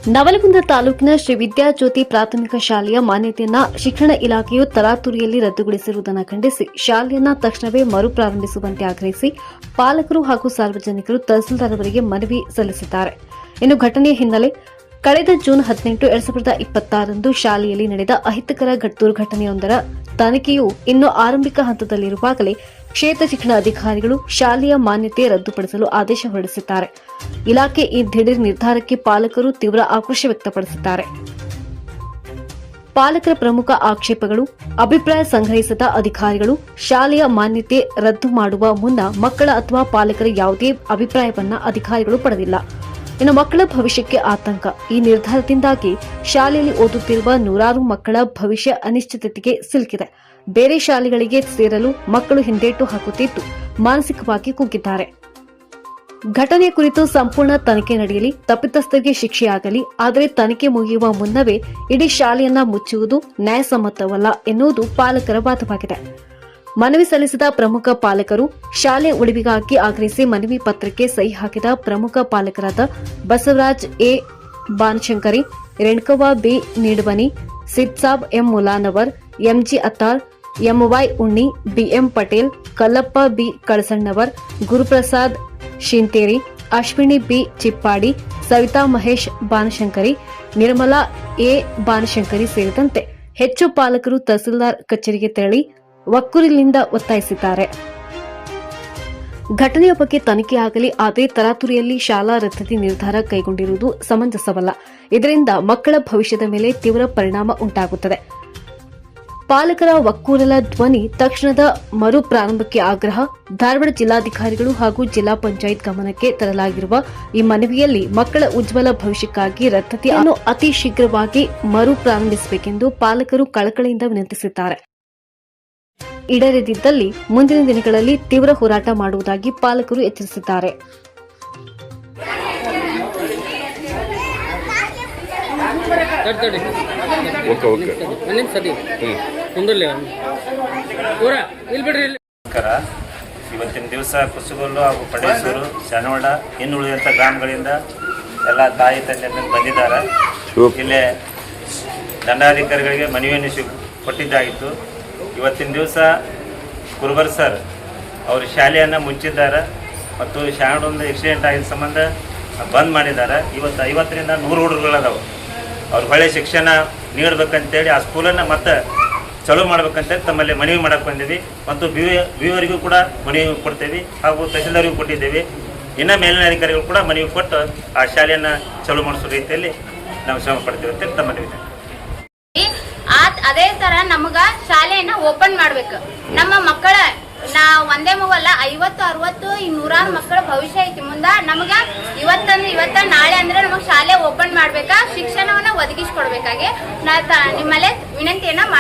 ನವಲಗುಂದ ತಾಲೂಕಿನ ಶ್ರೀ ವಿದ್ಯಾಜ್ಯೋತಿ ಪ್ರಾಥಮಿಕ ಶಾಲೆಯ ಮಾನ್ಯತೆಯನ್ನ ಶಿಕ್ಷಣ ಇಲಾಖೆಯು ತರಾತುರಿಯಲ್ಲಿ ರದ್ದುಗೊಳಿಸಿರುವುದನ್ನು ಖಂಡಿಸಿ ಶಾಲೆಯನ್ನ ತಕ್ಷಣವೇ ಮರುಪ್ರಾರಂಭಿಸುವಂತೆ ಆಗ್ರಹಿಸಿ ಪಾಲಕರು ಹಾಗೂ ಸಾರ್ವಜನಿಕರು ತಹಸೀಲ್ದಾರ್ ಅವರಿಗೆ ಮನವಿ ಸಲ್ಲಿಸಿದ್ದಾರೆ. ಇನ್ನು ಘಟನೆಯ ಹಿನ್ನೆಲೆ ಕಳೆದ ಜೂನ್ 18, 2026ರಂದು ಶಾಲೆಯಲ್ಲಿ ನಡೆದ ಅಹಿತಕರ ದುರ್ಘಟನೆಯೊಂದರ ತನಿಖೆಯು ಇನ್ನೂ ಆರಂಭಿಕ ಹಂತದಲ್ಲಿರುವಾಗಲೇ ಕ್ಷೇತ್ರ ಶಿಕ್ಷಣ ಅಧಿಕಾರಿಗಳು ಶಾಲೆಯ ಮಾನ್ಯತೆ ರದ್ದುಪಡಿಸಲು ಆದೇಶ ಹೊರಡಿಸಿದ್ದಾರೆ. ಇಲಾಖೆ ಈ ದಿಢೀರ್ ನಿರ್ಧಾರಕ್ಕೆ ಪಾಲಕರು ತೀವ್ರ ಆಕ್ರೋಶ ವ್ಯಕ್ತಪಡಿಸಿದ್ದಾರೆ. ಪಾಲಕರ ಪ್ರಮುಖ ಆಕ್ಷೇಪಗಳು: ಅಭಿಪ್ರಾಯ ಸಂಗ್ರಹಿಸಿದ ಅಧಿಕಾರಿಗಳು ಶಾಲೆಯ ಮಾನ್ಯತೆ ರದ್ದು ಮಾಡುವ ಮುನ್ನ ಮಕ್ಕಳ ಅಥವಾ ಪಾಲಕರ ಯಾವುದೇ ಅಭಿಪ್ರಾಯವನ್ನ ಅಧಿಕಾರಿಗಳು ಪಡೆದಿಲ್ಲ. ಇನ್ನು ಮಕ್ಕಳ ಭವಿಷ್ಯಕ್ಕೆ ಆತಂಕ. ಈ ನಿರ್ಧಾರದಿಂದಾಗಿ ಶಾಲೆಯಲ್ಲಿ ಓದುತ್ತಿರುವ ನೂರಾರು ಮಕ್ಕಳ ಭವಿಷ್ಯ ಅನಿಶ್ಚಿತತೆಗೆ ಸಿಲುಕಿದೆ. ಬೇರೆ ಶಾಲೆಗಳಿಗೆ ಸೇರಲು ಮಕ್ಕಳು ಹಿಂದೇಟು ಹಾಕುತ್ತಿದ್ದು ಮಾನಸಿಕವಾಗಿ ಕುಗ್ಗಿದ್ದಾರೆ. ಘಟನೆಯ ಕುರಿತು ಸಂಪೂರ್ಣ ತನಿಖೆ ನಡೆಯಲಿ, ತಪ್ಪಿತಸ್ಥರಿಗೆ ಶಿಕ್ಷೆಯಾಗಲಿ. ಆದರೆ ತನಿಖೆ ಮುಗಿಯುವ ಮುನ್ನವೇ ಇಡೀ ಶಾಲೆಯನ್ನ ಮುಚ್ಚುವುದು ನ್ಯಾಯಸಮ್ಮತವಲ್ಲ ಎನ್ನುವುದು ಪಾಲಕರ ವಾದವಾಗಿದೆ. ಮನವಿ ಸಲ್ಲಿಸಿದ ಪ್ರಮುಖ ಪಾಲಕರು ಶಾಲೆ ಉಳಿವಿಗಾಗಿ ಆಗ್ರಹಿಸಿ ಮನವಿ ಪತ್ರಕ್ಕೆ ಸಹಿ ಹಾಕಿದ ಪ್ರಮುಖ ಪಾಲಕರಾದ Basavaraj A Banashankari, Renukavva B Needavani, Sidsab M Mulanavar, MG Attar, MY Unni, BM Patel, Kallappa B Kalasannavar, Guruprasad Shinteri, Ashwini B Chippadi, Savita Mahesh Banashankari, Nirmala A Banashankari ಸೇರಿದಂತೆ ಹೆಚ್ಚು ಪಾಲಕರು ತಹಸೀಲ್ದಾರ್ ಕಚೇರಿಗೆ ತೆರಳಿ ಒಕ್ಕೂರಿನಿಂದ ಒತ್ತಾಯಿಸಿದ್ದಾರೆ. ಘಟನೆಯ ಬಗ್ಗೆ ತನಿಖೆಯಾಗಲಿ, ಆದರೆ ತರಾತುರಿಯಲ್ಲಿ ಶಾಲಾ ರದ್ದತಿ ನಿರ್ಧಾರ ಕೈಗೊಂಡಿರುವುದು ಸಮಂಜಸವಲ್ಲ. ಇದರಿಂದ ಮಕ್ಕಳ ಭವಿಷ್ಯದ ಮೇಲೆ ತೀವ್ರ ಪರಿಣಾಮ ಉಂಟಾಗುತ್ತದೆ. ಪಾಲಕರ ಒಕ್ಕೂರಲ ಧ್ವನಿ ತಕ್ಷಣದ ಮರು ಪ್ರಾರಂಭಕ್ಕೆ ಆಗ್ರಹ. ಧಾರವಾಡ ಜಿಲ್ಲಾಧಿಕಾರಿಗಳು ಹಾಗೂ ಜಿಲ್ಲಾ ಪಂಚಾಯತ್ ಗಮನಕ್ಕೆ ತರಲಾಗಿರುವ ಈ ಮನವಿಯಲ್ಲಿ ಮಕ್ಕಳ ಉಜ್ವಲ ಭವಿಷ್ಯಕ್ಕಾಗಿ ರದ್ದತಿಯನ್ನು ಅತಿ ಶೀಘ್ರವಾಗಿ ಮರು ಪ್ರಾರಂಭಿಸಬೇಕೆಂದು ಪಾಲಕರು ಕಳಕಳಿಯಿಂದ ವಿನಂತಿಸಿದ್ದಾರೆ. ಈಡೇರದಿದ್ದಲ್ಲಿ ಮುಂದಿನ ದಿನಗಳಲ್ಲಿ ತೀವ್ರ ಹೋರಾಟ ಮಾಡುವುದಾಗಿ ಪಾಲಕರು ಎಚ್ಚರಿಸಿದ್ದಾರೆ. ಇವತ್ತಿನ ದಿವಸ ಕುಸುಗೋಲು ಹಾಗೂ ಪಡೇಸೂರು, ಶನವಾಡ, ಇನ್ನುಳಿದಂಥ ಗ್ರಾಮಗಳಿಂದ ಎಲ್ಲ ತಾಯಿ ತಂದೆ ಬಂದಿದ್ದಾರೆ. ಇಲ್ಲೇ ದಂಡಾಧಿಕಾರಿಗಳಿಗೆ ಮನವಿಯನ್ನು ಕೊಟ್ಟಿದ್ದಾಗಿತ್ತು. ಇವತ್ತಿನ ದಿವಸ ಕುರುಬರ್ ಸರ್ ಅವರು ಶಾಲೆಯನ್ನು ಮುಚ್ಚಿದ್ದಾರೆ ಮತ್ತು ಶಾಲೆಯೊಂದು ಆಕ್ಸಿಡೆಂಟ್ ಆಗಿದ್ದ ಸಂಬಂಧ ಬಂದ್ ಮಾಡಿದ್ದಾರೆ. ಇವತ್ತು 50ರಿಂದ 100 ಹುಡುಗರುಗಳದಾವೆ. ಅವ್ರು ಒಳ್ಳೆ ಶಿಕ್ಷಣ ನೀಡಬೇಕಂತೇಳಿ ಆ ಸ್ಕೂಲನ್ನು ಮತ್ತೆ ಚಾಲೂ ಮಾಡ್ಬೇಕಂತೇಳಿ ತಮ್ಮಲ್ಲಿ ಮನವಿ ಮಾಡಕ್ಕೆ ಬಂದೀವಿ. ಮತ್ತು ಬಿವರಿಗೂ ಕೂಡ ಮನವಿ ಕೊಡ್ತೇವೆ ಹಾಗೂ ತಹಸೀಲ್ದಾರಿಗೂ ಕೊಟ್ಟಿದ್ದೇವೆ. ಇನ್ನು ಮೇಲಿನ ಅಧಿಕಾರಿಗಳು ಕೂಡ ಮನವಿ ಕೊಟ್ಟು ಆ ಶಾಲೆಯನ್ನು ಚಾಲೂ ಮಾಡಿಸೋ ರೀತಿಯಲ್ಲಿ ನಾವು ಶ್ರಮ ಪಡ್ತೀವಿ ಅಂತೇಳಿ ತಮ್ಮ ಮನವಿ. ಅದೇ ತರ ನಮಗ ಶಾಲೆಯನ್ನ ಓಪನ್ ಮಾಡ್ಬೇಕು. ನಮ್ಮ ಮಕ್ಕಳ ಒಂದೇ ಮಗಲ್ಲ 50, 60 ಈ 100 ಮಕ್ಕಳ ಭವಿಷ್ಯ ಐತಿ. ಮುಂದ ನಮಗ ಇವತ್ತ ನಾಳೆ ಅಂದ್ರೆ ನಮಗ್ ಶಾಲೆ ಓಪನ್ ಮಾಡ್ಬೇಕಾ, ಶಿಕ್ಷಣವನ್ನ ಒದಗಿಸ್ಕೊಡ್ಬೇಕಾಗಿ ನಿಮ್ಮಲ್ಲೇ ವಿನಂತಿಯನ್ನ ಮಾಡಿ